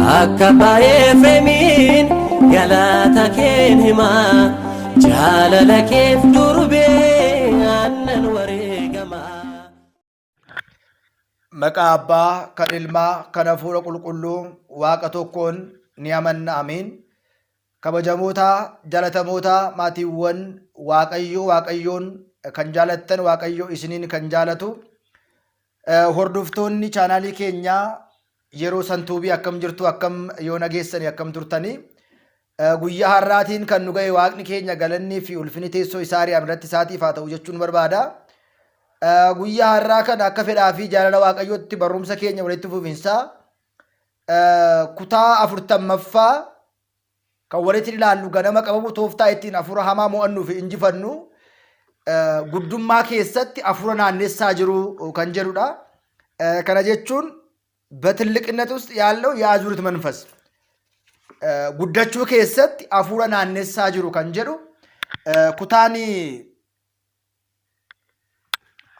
Akkabaa'ee Efreemiin galata keen himaa jaalala keef durbee aannan wareegamaa. Maqaa Abbaa, kan Ilmaa, kan Hafuura Qulqulluu Waaqa tokkoon ni amanna. Amiin. Kabajamoota jaalatamoota maatiiwwan Waaqayyoon kan jaalattan, Waaqayyo isiniin kan jaalatu hordoftoonni chaanaalii keenyaa yeroo santuubii akkam jirtu, akkam yoo nageessanii, akkam turtanii guyyaa har'aatiin kan nu ga'e Waaqni keenya galannii fi ulfinni teessoo isaa ari'ame irratti isaatiif haa ta'u jechuun barbaada. Guyyaa har'aa kana akka fedhaa fi jaalala Waaqayyootti barumsa keenya walitti fufinsaa kutaa 40ffaa kan walitti ilaallu ganama qabamu tooftaa ittiin hafuura hamaa mo'annuu fi injifannu guddummaa keessatti hafuura naannessaa jiru kan jedhudha. Kana jechuun በትልቅነት ውስጥ ያለው የአዙሪት መንፈስ ጉዳችሁ ከሰት አፉራ ናነሳ ጅሩ ከንጀሩ ኩታኒ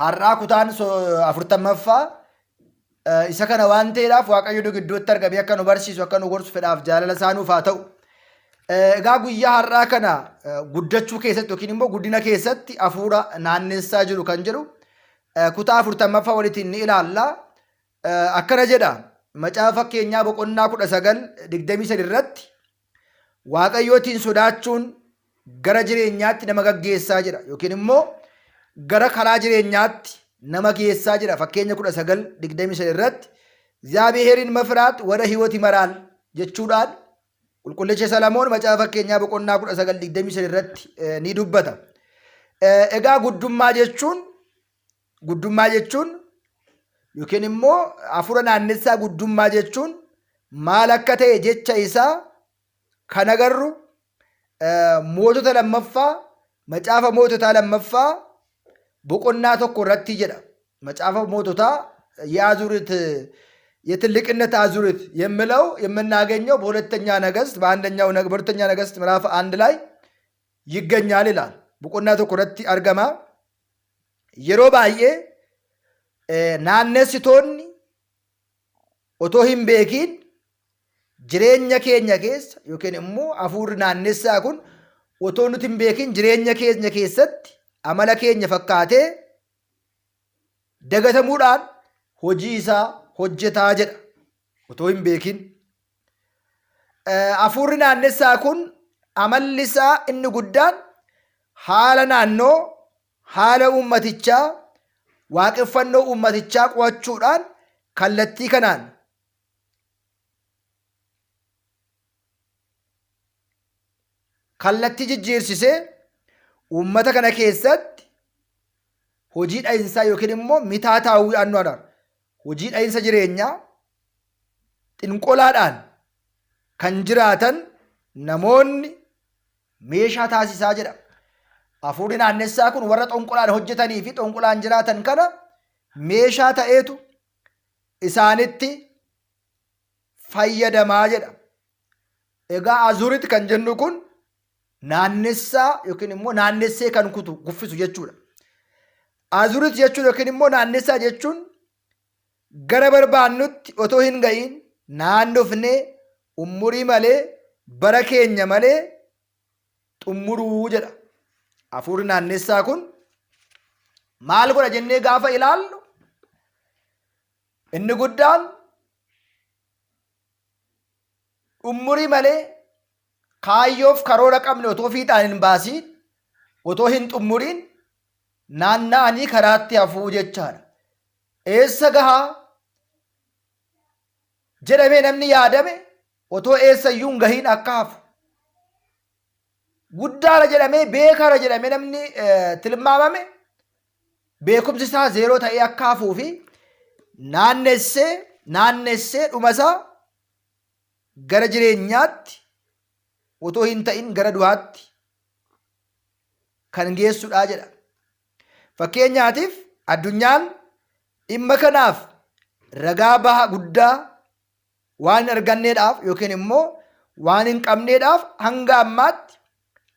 ሀራ ኩታን አፍርተመፋ ኢሰከነ ዋንቴዳፍ ዋቀዩ ድግዶት ተርገብ ያከኑ በርሲሱ ያከኑ ጎርሱ ፈዳፍ ጃለለሳኑ ፋተው እጋ ጉያ ሀራ ከና ጉዳችሁ ከሰት ዶኪንሞ ጉዲና ከሰት አፉራ ናነሳ ጅሩ ከንጀሩ ኩታ አፍርተመፋ ወሊቲን ኢላላ akkana jedha macaafa keenyaa boqonnaa 19:23 irratti waaqayyootiin sodaachuun gara jireenyaatti nama gaggeessaa jira yookiin immoo gara karaa jireenyaatti nama geessaa jira. Fakkeenya 19:23 irratti እግዚአብሔርን መፍራት ወደ ሕይወት ይመራል jechuudhaan qulqullichi Salamoon macaafa keenyaa boqonnaa 19:23 irratti ni dubbata. Egaa guddummaa jechuun yookiin immoo hafuura naannessaa guddummaa jechuun maal akka ta'e jecha isaa kan agarru mootota lammaffaa macaafa moototaa lammaffaa boqonnaa 1 irratti jedha. macaafa moototaa የአዙሪት የትልቅነት አዙሪት የሚለው የምናገኘው በሁለተኛ ነገሥት ምዕራፍ 1 ላይ ይገኛል ይላል። boqonnaa 1 irratti argama. yeroo baay'ee naannessitoonni otoo hin beekiin jireenya keenya keessa yookiin immoo hafuurri naannessaa kun otoo nuti hin beekiin jireenya keenya keessatti amala keenya fakkaatee dagatamuudhaan hojii isaa hojjetaa jedha otoo hin beekiin. Hafuurri naannessaa kun amalli isaa inni guddaan haala naannoo, haala uummatichaa, waaqeffannoo uummatichaa qo'achuudhaan kallattii kanaan kallattii jijjiirsisee uummata kana keessatti hojii dha'iinsaa yookiin immoo mitaa taa'uu annoodhaan hojii dha'iinsa jireenyaa xinqolaadhaan kan jiraatan namoonni meeshaa taasisaa jedha. Hafuurri naannessaa kun warra xonqolaan hojjetanii fi xonqolaan jiraatan kana meeshaa ta'eetu isaanitti fayyadamaa jedha. Egaa azurit kan jennu kun naannessaa yookiin immoo naannessee kan kuffisu jechuudha. Azurit jechuun yookiin immoo naannessaa jechuun gara barbaannutti otoo hin ga'iin naannofnee umurii malee bara keenya malee xummuruu jedha. Hafuurri naannessaa kun maal godha jennee gaafa ilaallu inni guddaan umurii malee kaayyoof karoora qabne otoo fiixaan hin baasiin otoo hin xummuriin naanna'anii karaatti hafuu jechaadha. Eessa gahaa jedhamee namni yaadame otoo eessayyuu hin gahiin akka hafu. Guddaadha jedhamee beekaadha jedhamee namni tilmaamame beekumsi isaa zeeroo ta'ee akka hafuu fi naannessee dhumasaa gara jireenyaatti otoo hin ta'in gara du'aatti kan geessudha jedha. Fakkeenyaatiif addunyaan dhimma kanaaf ragaa baha guddaa waan hin arganneedhaaf yookiin immoo waan hin qabneedhaaf hanga ammaatti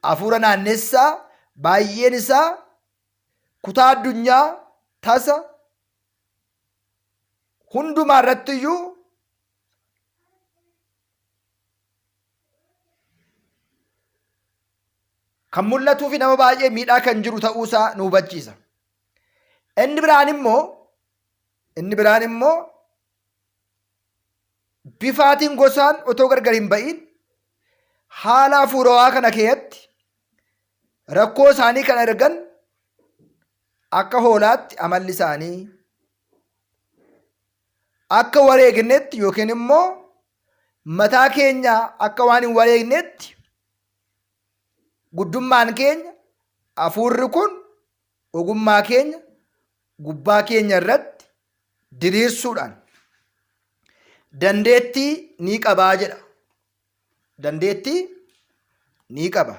hafuura naannessaa baay'een isaa kutaa addunyaa tasa hundumaa irratti iyyuu kan mul'atuu fi nama baay'ee miidhaa kan jiru ta'uusaa nu hubachiisa. Inni biraan immoo bifaatiin gosaan otoo gargar hin ba'iin haala hafuurawaa kana keessatti rakkoo isaanii kan argan akka hoolaatti amalli isaanii akka wareegnetti yookiin immoo mataa keenya akka waan hin wareegnetti guddummaan keenya hafuurri kun ogummaa keenya gubbaa keenya irratti diriirsuudhaan dandeettii ni qabaa jedha. Dandeettii ni qaba.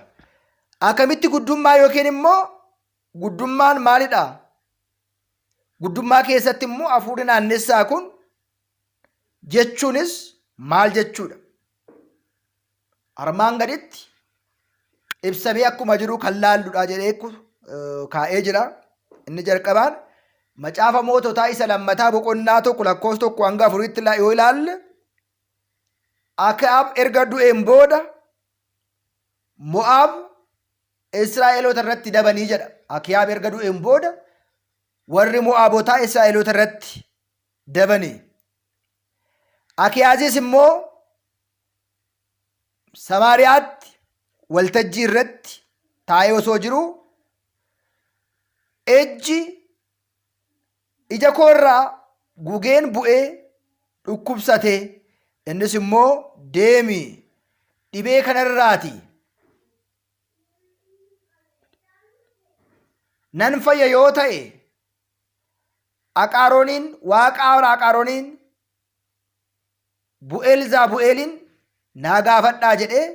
Akkamitti guddummaa yookiin immoo guddummaan maalidha? Guddummaa keessatti immoo hafuurri naannessaa kun jechuunis maal jechuudha? Armaan gaditti ibsamee akkuma jiru kan laalludha jedhee kaa'ee jira. Inni jalqabaan macaafa moototaa isa lammataa boqonnaa 1:1-4 yoo ilaalle Akaab erga du'een booda Mo'aab Israa'eloota irratti dabanii jedha. Akaab erga du'een booda warri Mo'aabotaa Israa'eloota irratti dabanii. Akiyaazis immoo Samaariyaatti waltajjii irratti taa'ee osoo jiru ija koorraa gugeen bu'ee dhukkubsate. Innis immoo deemi dhibee kanarraati nan fayya yoo ta'e Aqaarooniin Aqaarooniin Bu'eel Zaabu'eelin naa gaafadhaa jedhee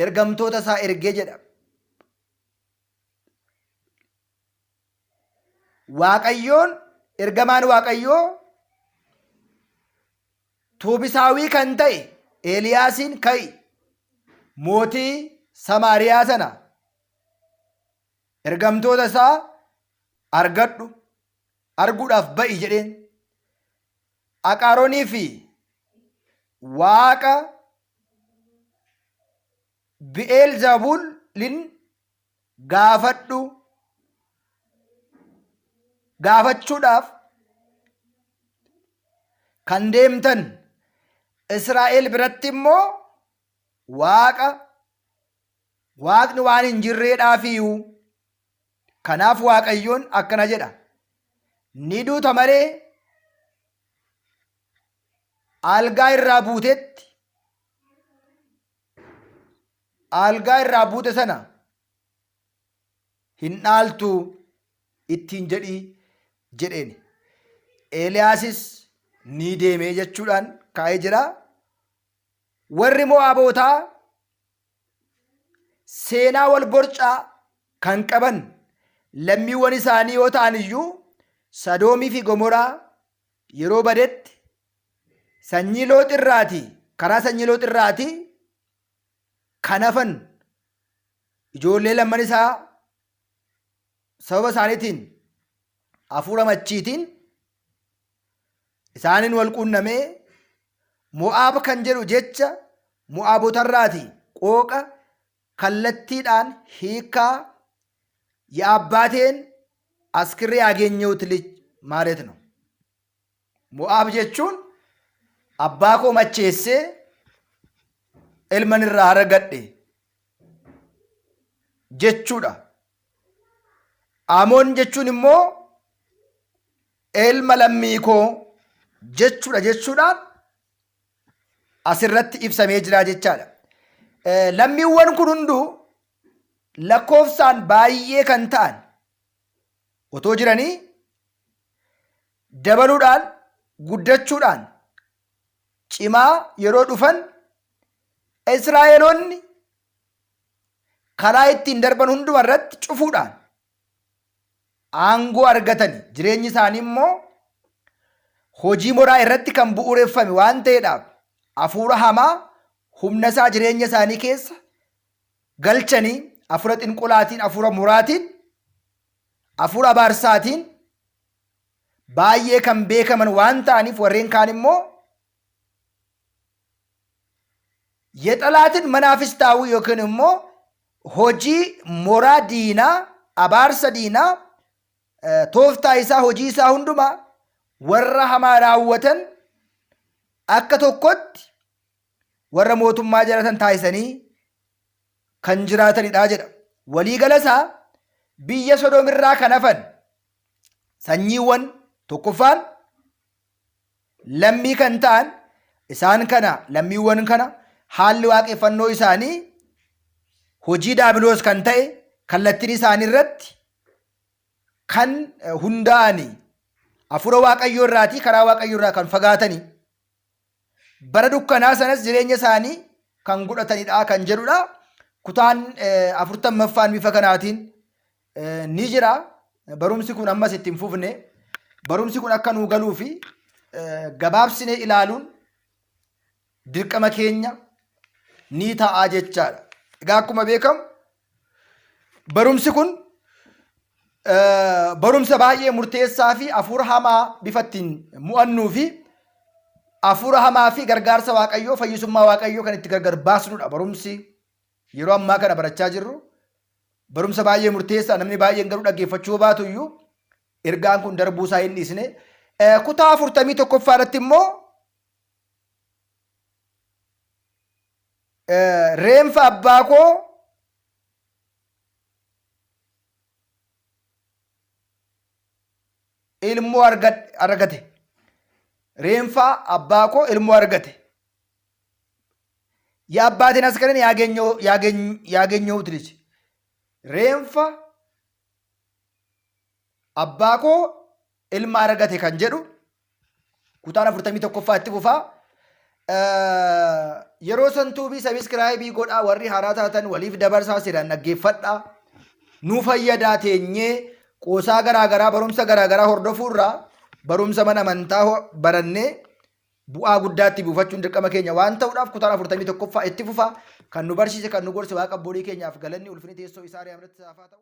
ergamtoota isaa ergee jedha. Waaqayyoon ergamaan Waaqayyoo Tuubisaawii kan ta'e Eeliyaasiin ka'i mootii Samaariyaa sana ergamtoota isaa arguudhaaf ba'i jedheen. Aqaaroonii fi waaqa Bi'eel Zaabuulin gaafachuudhaaf kan deemtan Israa'el biratti immoo waaqni waan hin jirreedhaafiyyuu. Kanaaf Waaqayyoon akkana jedha, ni duuta malee algaa irraa buute sana hin dhaaltu ittiin jedhii jedheen. Eeliyaasis ni deemee jechuudhaan kaa'ee jira. Warri Mo'aabotaa seenaa wal borcaa kan qaban lammiiwwan isaanii yoo ta'an iyyuu Sadoomii fi Gomoraa yeroo badetti karaa sanyii Looxirraatii kan hafan ijoollee lamman isaa sababa isaaniitiin hafuura machiitiin isaaniin wal quunnamee Mo'aab kan jedhu jecha Mo'aabotarraati qooqa kallattiidhaan hiikaa የአባቴን አስክሬ ያገኘሁት ልጅ ማለት ነው። ሞአብ jechuun abbaa koo macheessee ilman irraa haragadhe jechuudha. Amoon jechuun immoo ilma lammii koo jechuudha jechuudhaan asirratti ibsamee jira jechaadha. Lammiiwwan kun hunduu lakkoofsaan baay'ee kan ta'an otoo jiranii dabaluudhaan guddachuudhaan cimaa yeroo dhufan Israa'eloonni karaa ittiin darban hunduma irratti cufuudhaan aangoo argatanii jireenyi isaanii immoo hojii moraa irratti kan bu'uureffame waan ta'eedhaaf hafuura hamaa humna isaa jireenya isaanii keessa galchanii hafuura xinqulaatiin, hafuura muraatiin, hafuura abaarsaatiin baay'ee kan beekaman waan ta'aniif warreen kaan immoo የጠላትን መናፍስታዊ yookiin immoo hojii moraa diinaa, abaarsa diinaa, tooftaa isaa, hojii isaa hundumaa warra hamaa raawwatan akka tokkotti warra mootummaa jalatan taasisanii kan jiraatanidha jedha. Waliigala isaa biyya Sodoomirraa kan hafan sanyiiwwan tokkoffaan lammii kan ta'an isaan kana, lammiiwwan kana haalli waaqeffannoo isaanii hojii daabiloos kan ta'e kallattiin isaanii irratti kan hundaa'anii hafuura waaqayyoo irraatii karaa waaqayyoo irraa kan fagaatanii bara dukkanaa sanas jireenya isaanii kan godhatanidha kan jedhudha. Kutaan 40ffaan bifa kanaatiin ni jira. Barumsi kun ammas itti hin fufne. Barumsi kun akka nuu galuu fi gabaabsinee ilaaluun dirqama keenya ni ta'a jechaadha. Egaa akkuma beekamu barumsi kun barumsa baay'ee murteessaa fi hafuura hamaa bifa ittiin mo'annuu fi hafuura hamaa fi gargaarsa waaqayyoo, fayyisummaa waaqayyoo kan itti gargar baasnudha. Barumsi yeroo ammaa kana barachaa jirru barumsa baay'ee murteessaa, namni baay'een garuu dhaggeeffachuu baatu iyyuu ergaan kun darbuu isaa hin dhiisne. Kutaa 41ffaa irratti immoo reenfa abbaa koo ilmoo argate. Reenfa abbaa koo ilmoo argate. የአባቴን አስከሬን ያገኘሁት ልጅ ሬንፋ አባኮ ilma argate kan jedhu kutaan 41ffaa itti fufaa. Yeroo santuubii sabiskiraayibii godhaa, warri haaraa taatan waliif dabarsaa siran dhaggeeffadhaa. Nu fayyadaa teenyee qoosaa garaagaraa, barumsa garaagaraa hordofuurraa barumsa mana amantaa barannee bu'aa guddaatti buufachuun dirqama keenya waan ta'uudhaaf kutaan 41ffaa itti fufaa. Kan nu barsiise, kan nu gorse waaqa abbootii keenyaaf galanni ulfinni teessoo isaa irratti haa ta'u.